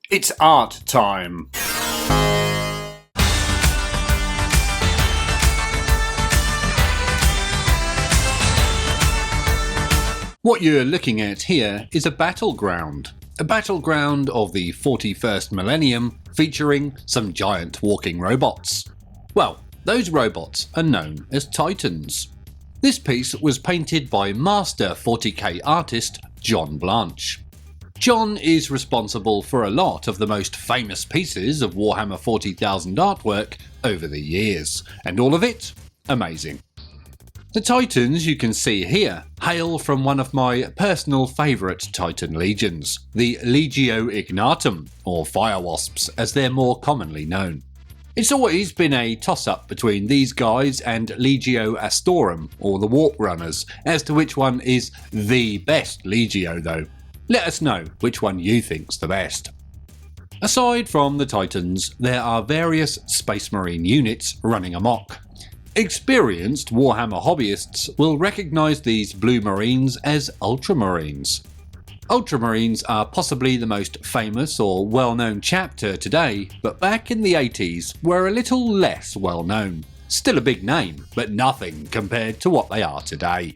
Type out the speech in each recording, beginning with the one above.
It's art time. What you're looking at here is a battleground. A battleground of the 41st millennium featuring some giant walking robots. Well, those robots are known as Titans. This piece was painted by master 40k artist John Blanche. John is responsible for a lot of the most famous pieces of Warhammer 40,000 artwork over the years, and all of it amazing. The Titans you can see here hail from one of my personal favourite Titan legions, the Legio Ignatum, or Fire Wasps as they're more commonly known. It's always been a toss-up between these guys and Legio Astorum, or the Warp Runners, as to which one is the best Legio though. Let us know which one you think's the best. Aside from the Titans, there are various Space Marine units running amok. Experienced Warhammer hobbyists will recognise these Blue Marines as Ultramarines. Ultramarines are possibly the most famous or well-known chapter today, but back in the 80s were a little less well-known. Still a big name, but nothing compared to what they are today.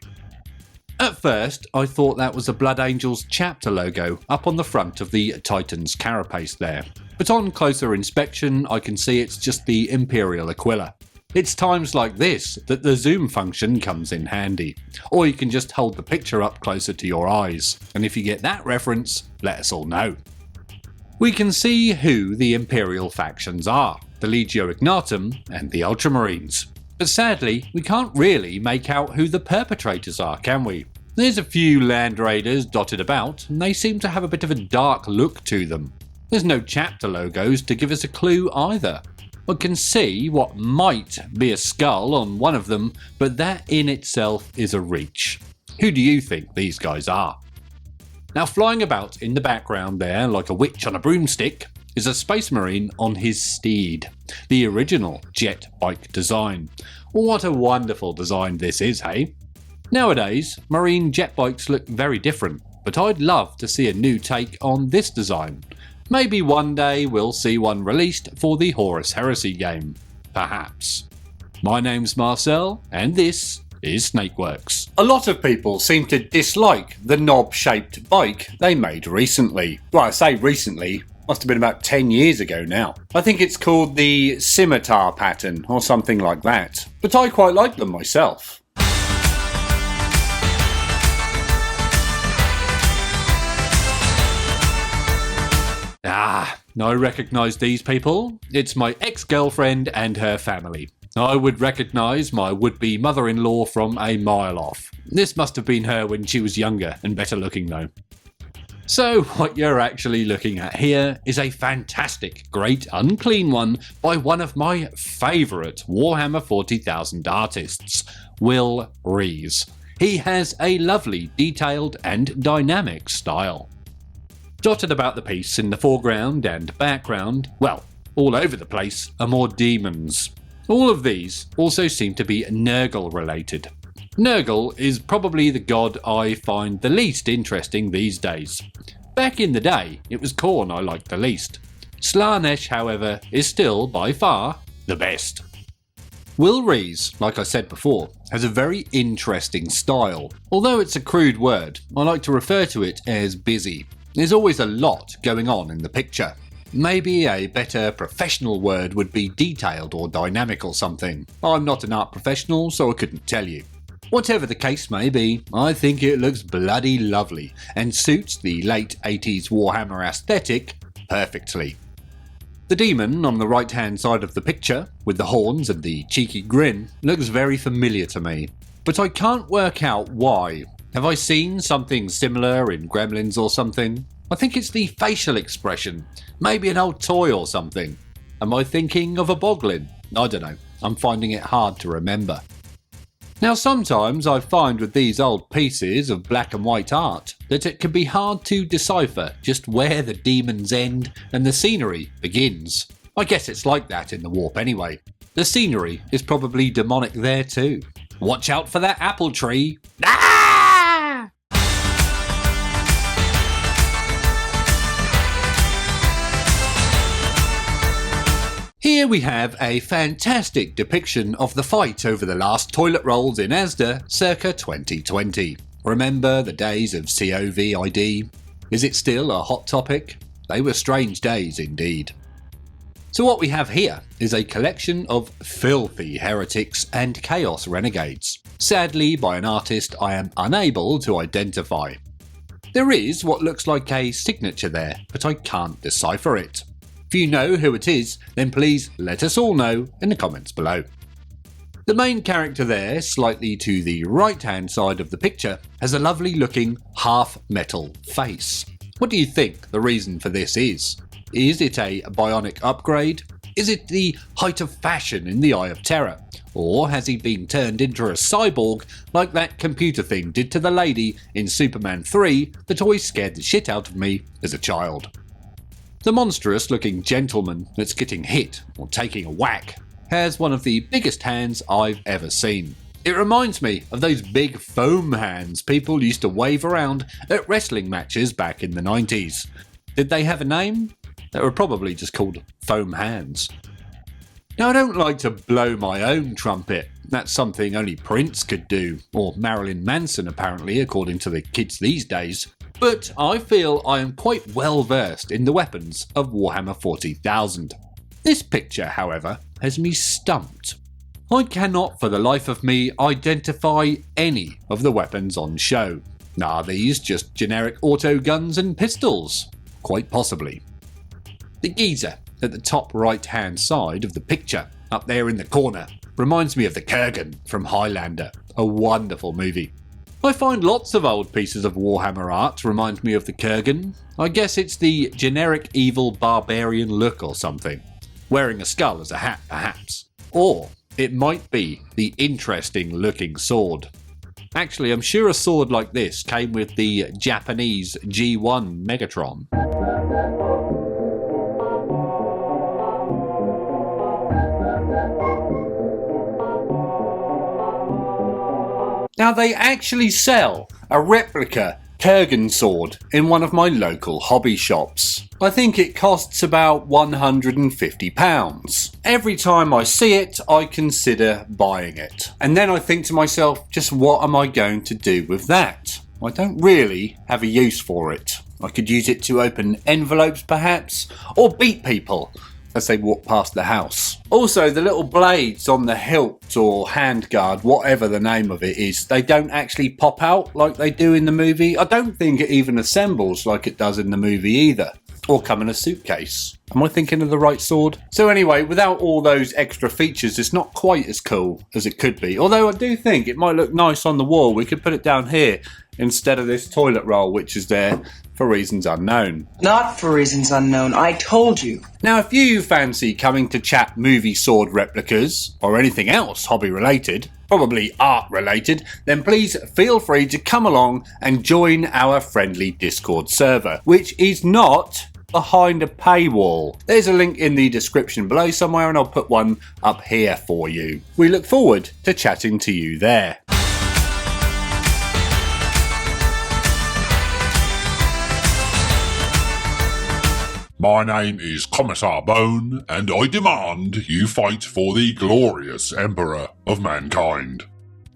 At first, I thought that was the Blood Angels chapter logo up on the front of the Titan's carapace there, but on closer inspection I can see it's just the Imperial Aquila. It's times like this that the zoom function comes in handy, or you can just hold the picture up closer to your eyes, and if you get that reference, let us all know. We can see who the Imperial factions are, the Legio Ignatum and the Ultramarines. But sadly, we can't really make out who the perpetrators are, can we? There's a few Land Raiders dotted about, and they seem to have a bit of a dark look to them. There's no chapter logos to give us a clue either. I can see what might be a skull on one of them, but that in itself is a reach. Who do you think these guys are? Now, flying about in the background there like a witch on a broomstick is a Space Marine on his steed, the original jet bike design. What a wonderful design this is, hey? Nowadays, Marine jet bikes look very different, but I'd love to see a new take on this design. Maybe one day we'll see one released for the Horus Heresy game. Perhaps. My name's Marcel, and this is Snakeworks. A lot of people seem to dislike the knob-shaped bike they made recently. Well, I say recently, must have been about 10 years ago now. I think it's called the Scimitar pattern, or something like that. But I quite like them myself. I recognise these people. It's my ex-girlfriend and her family. I would recognise my would-be mother-in-law from a mile off. This must have been her when she was younger and better looking though. So what you're actually looking at here is a fantastic, great, unclean one by one of my favourite Warhammer 40,000 artists, Will Rees. He has a lovely, detailed and dynamic style. Dotted about the piece in the foreground and background, well, all over the place, are more demons. All of these also seem to be Nurgle related. Nurgle is probably the god I find the least interesting these days. Back in the day, it was Khorne I liked the least. Slaanesh, however, is still, by far, the best. Will Rees, like I said before, has a very interesting style. Although it's a crude word, I like to refer to it as busy. There's always a lot going on in the picture. Maybe a better professional word would be detailed or dynamic or something. I'm not an art professional, so I couldn't tell you. Whatever the case may be, I think it looks bloody lovely and suits the late 80s Warhammer aesthetic perfectly. The demon on the right hand side of the picture, with the horns and the cheeky grin, looks very familiar to me, but I can't work out why. Have I seen something similar in Gremlins or something? I think it's the facial expression, maybe an old toy or something. Am I thinking of a boglin? I don't know, I'm finding it hard to remember. Now sometimes I find with these old pieces of black and white art that it can be hard to decipher just where the demons end and the scenery begins. I guess it's like that in the warp anyway. The scenery is probably demonic there too. Watch out for that apple tree. Ah! Here we have a fantastic depiction of the fight over the last toilet rolls in Asda circa 2020. Remember the days of COVID? Is it still a hot topic? They were strange days indeed. So what we have here is a collection of filthy heretics and chaos renegades, sadly by an artist I am unable to identify. There is what looks like a signature there, but I can't decipher it. If you know who it is, then please let us all know in the comments below. The main character there, slightly to the right hand side of the picture, has a lovely looking half metal face. What do you think the reason for this is? Is it a bionic upgrade? Is it the height of fashion in the Eye of Terror? Or has he been turned into a cyborg like that computer thing did to the lady in Superman 3 that always scared the shit out of me as a child? The monstrous looking gentleman that's getting hit or taking a whack has one of the biggest hands I've ever seen. It reminds me of those big foam hands people used to wave around at wrestling matches back in the 90s. Did they have a name? They were probably just called foam hands. Now I don't like to blow my own trumpet. That's something only Prince could do, or Marilyn Manson apparently, according to the kids these days. But I feel I am quite well versed in the weapons of Warhammer 40,000. This picture, however, has me stumped. I cannot for the life of me identify any of the weapons on show. Are these just generic auto guns and pistols? Quite possibly. The geezer at the top right hand side of the picture, up there in the corner, reminds me of the Kurgan from Highlander, a wonderful movie. I find lots of old pieces of Warhammer art remind me of the Kurgan. I guess it's the generic evil barbarian look or something, wearing a skull as a hat perhaps. Or it might be the interesting looking sword. Actually, I'm sure a sword like this came with the Japanese G1 Megatron. Now they actually sell a replica Kurgan sword in one of my local hobby shops. I think it costs about £150. Every time I see it, I consider buying it. And then I think to myself, just what am I going to do with that? I don't really have a use for it. I could use it to open envelopes perhaps, or beat people as they walk past the house. Also, the little blades on the hilt or handguard, whatever the name of it is, they don't actually pop out like they do in the movie. I don't think it even assembles like it does in the movie either, or come in a suitcase. Am I thinking of the right sword? So anyway, without all those extra features, it's not quite as cool as it could be. Although I do think it might look nice on the wall. We could put it down here instead of this toilet roll, which is there for reasons unknown. Not for reasons unknown, I told you. Now, if you fancy coming to chat movie sword replicas, or anything else hobby related, probably art related, then please feel free to come along and join our friendly Discord server, which is not behind a paywall. There's a link in the description below somewhere, and I'll put one up here for you. We look forward to chatting to you there. My name is Commissar Bone, and I demand you fight for the glorious Emperor of Mankind.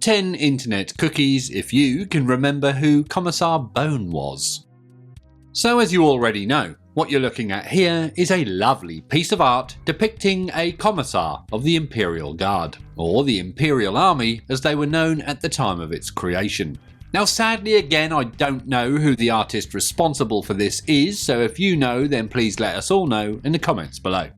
10 internet cookies if you can remember who Commissar Bone was. So as you already know, what you're looking at here is a lovely piece of art depicting a Commissar of the Imperial Guard, or the Imperial Army as they were known at the time of its creation. Now sadly again, I don't know who the artist responsible for this is, so if you know then please let us all know in the comments below.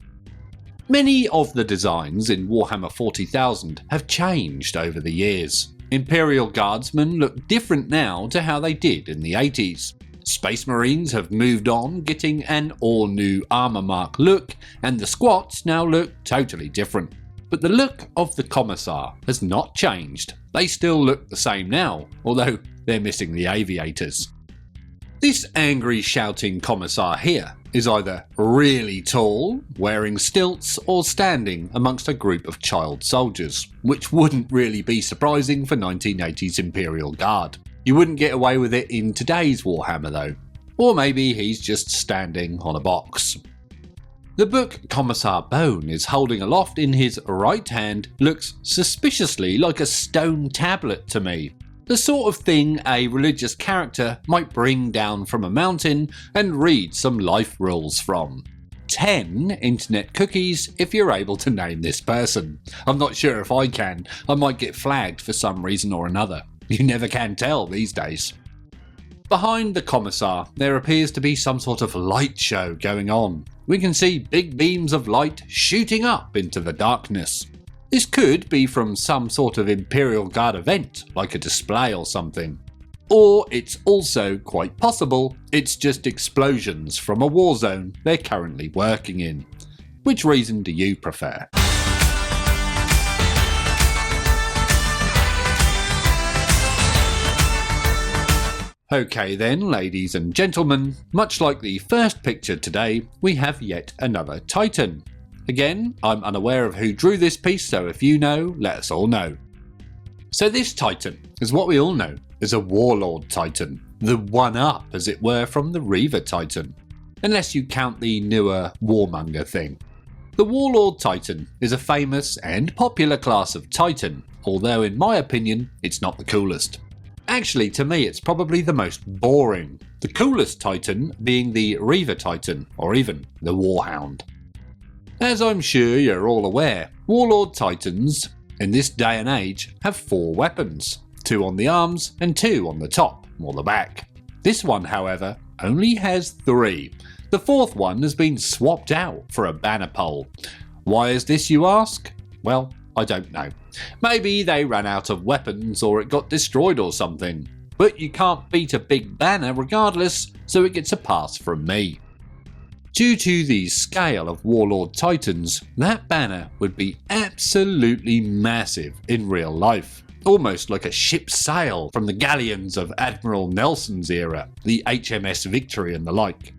Many of the designs in Warhammer 40,000 have changed over the years. Imperial Guardsmen look different now to how they did in the 80s. Space Marines have moved on, getting an all-new armor mark look, and the squats now look totally different. But the look of the Commissar has not changed. They still look the same now, although they're missing the aviators. This angry shouting Commissar here is either really tall, wearing stilts, or standing amongst a group of child soldiers, which wouldn't really be surprising for 1980s Imperial Guard. You wouldn't get away with it in today's Warhammer though. Or maybe he's just standing on a box. The book Commissar Bone is holding aloft in his right hand looks suspiciously like a stone tablet to me. The sort of thing a religious character might bring down from a mountain and read some life rules from. 10 internet cookies if you're able to name this person. I'm not sure if I can. I might get flagged for some reason or another. You never can tell these days. Behind the Commissar, there appears to be some sort of light show going on. We can see big beams of light shooting up into the darkness. This could be from some sort of Imperial Guard event, like a display or something. Or it's also quite possible it's just explosions from a war zone they're currently working in. Which reason do you prefer? Okay then, ladies and gentlemen, much like the first picture today, we have yet another Titan. Again, I'm unaware of who drew this piece, so if you know, let us all know. So this Titan is what we all know as a Warlord Titan, the one-up as it were from the Reaver Titan, unless you count the newer Warmonger thing. The Warlord Titan is a famous and popular class of Titan, although in my opinion it's not the coolest. Actually, to me, it's probably the most boring. The coolest Titan being the Reaver Titan, or even the Warhound. As I'm sure you're all aware, Warlord Titans, in this day and age, have 4 weapons. 2 on the arms and 2 on the top, or the back. This one, however, only has 3. The 4th one has been swapped out for a banner pole. Why is this, you ask? Well, I don't know. Maybe they ran out of weapons or it got destroyed or something. But you can't beat a big banner regardless, so it gets a pass from me. Due to the scale of Warlord Titans, that banner would be absolutely massive in real life. Almost like a ship's sail from the galleons of Admiral Nelson's era, the HMS Victory and the like.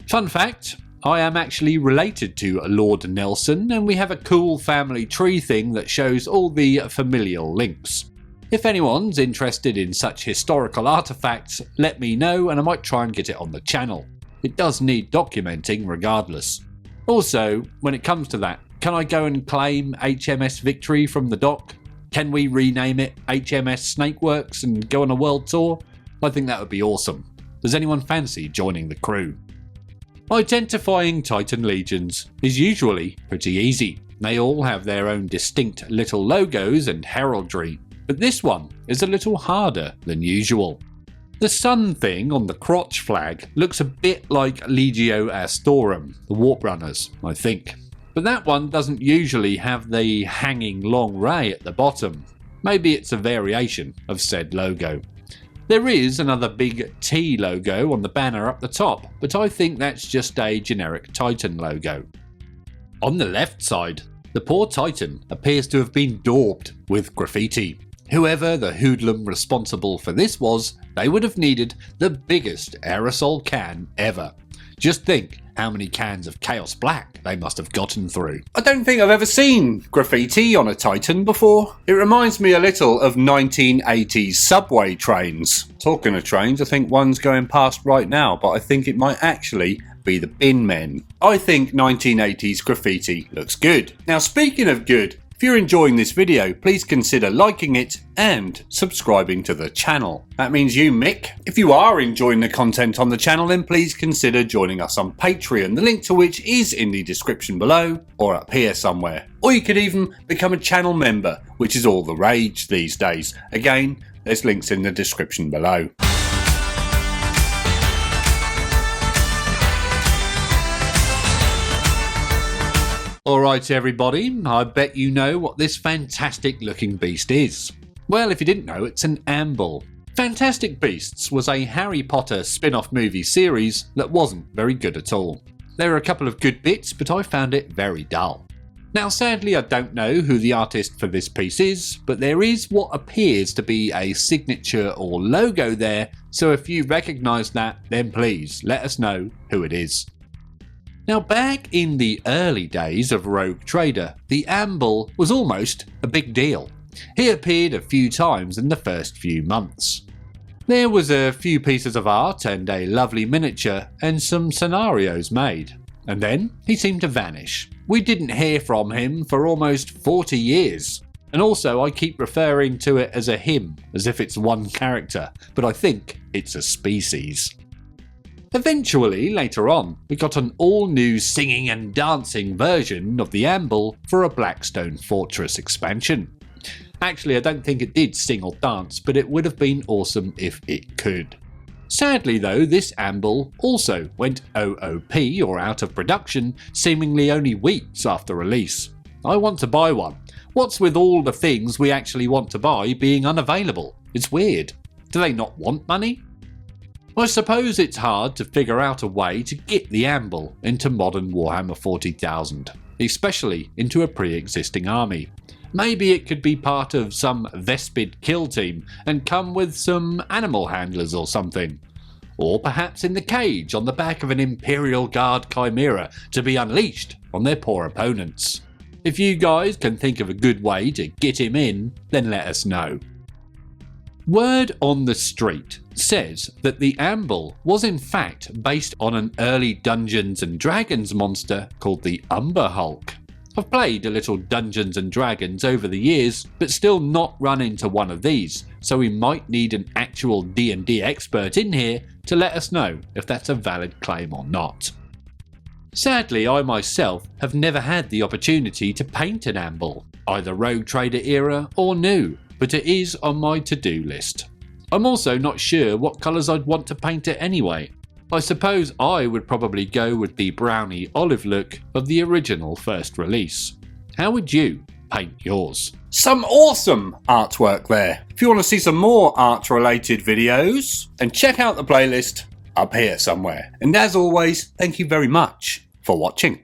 Fun fact, I am actually related to Lord Nelson, and we have a cool family tree thing that shows all the familial links. If anyone's interested in such historical artifacts, let me know and I might try and get it on the channel. It does need documenting regardless. Also, when it comes to that, can I go and claim HMS Victory from the dock? Can we rename it HMS Snakeworks and go on a world tour? I think that would be awesome. Does anyone fancy joining the crew? Identifying Titan Legions is usually pretty easy. They all have their own distinct little logos and heraldry, but this one is a little harder than usual. The sun thing on the crotch flag looks a bit like Legio Astorum, the Warp Runners, I think. But that one doesn't usually have the hanging long ray at the bottom. Maybe it's a variation of said logo. There is another big T logo on the banner up the top, but I think that's just a generic Titan logo. On the left side, the poor Titan appears to have been daubed with graffiti. Whoever the hoodlum responsible for this was, they would have needed the biggest aerosol can ever. Just think how many cans of Chaos Black they must have gotten through. I don't think I've ever seen graffiti on a Titan before. It reminds me a little of 1980s subway trains. Talking of trains, I think one's going past right now, but I think it might actually be the bin men. I think 1980s graffiti looks good. Now, speaking of good, if you're enjoying this video, please consider liking it and subscribing to the channel. That means you, Mick. If you are enjoying the content on the channel, then please consider joining us on Patreon, the link to which is in the description below or up here somewhere. Or you could even become a channel member, which is all the rage these days. Again, there's links in the description below. Alright everybody, I bet you know what this fantastic looking beast is. Well, if you didn't know, it's an Ambull. Fantastic Beasts was a Harry Potter spin-off movie series that wasn't very good at all. There are a couple of good bits, but I found it very dull. Now sadly I don't know who the artist for this piece is, but there is what appears to be a signature or logo there, so if you recognise that, then please let us know who it is. Now back in the early days of Rogue Trader, the Ambull was almost a big deal. He appeared a few times in the first few months. There was a few pieces of art and a lovely miniature and some scenarios made. and then he seemed to vanish. We didn't hear from him for almost 40 years. And also I keep referring to it as a him, as if it's one character, but I think it's a species. Eventually, later on, we got an all-new singing and dancing version of the Ambull for a Blackstone Fortress expansion. Actually, I don't think it did sing or dance, but it would have been awesome if it could. Sadly though, this Ambull also went OOP, or out of production, seemingly only weeks after release. I want to buy one. What's with all the things we actually want to buy being unavailable? It's weird. Do they not want money? I suppose it's hard to figure out a way to get the Ambull into modern Warhammer 40,000, especially into a pre-existing army. Maybe it could be part of some Vespid kill team and come with some animal handlers or something. Or perhaps in the cage on the back of an Imperial Guard Chimera to be unleashed on their poor opponents. If you guys can think of a good way to get him in, then let us know. Word on the street says that the Ambull was in fact based on an early Dungeons & Dragons monster called the Umber Hulk. I've played a little Dungeons & Dragons over the years, but still not run into one of these, so we might need an actual D&D expert in here to let us know if that's a valid claim or not. Sadly, I myself have never had the opportunity to paint an Ambull, either Rogue Trader era or new, but it is on my to-do list. I'm also not sure what colours I'd want to paint it anyway. I suppose I would probably go with the browny olive look of the original first release. How would you paint yours? Some awesome artwork there. If you want to see some more art related videos, then check out the playlist up here somewhere. And as always, thank you very much for watching.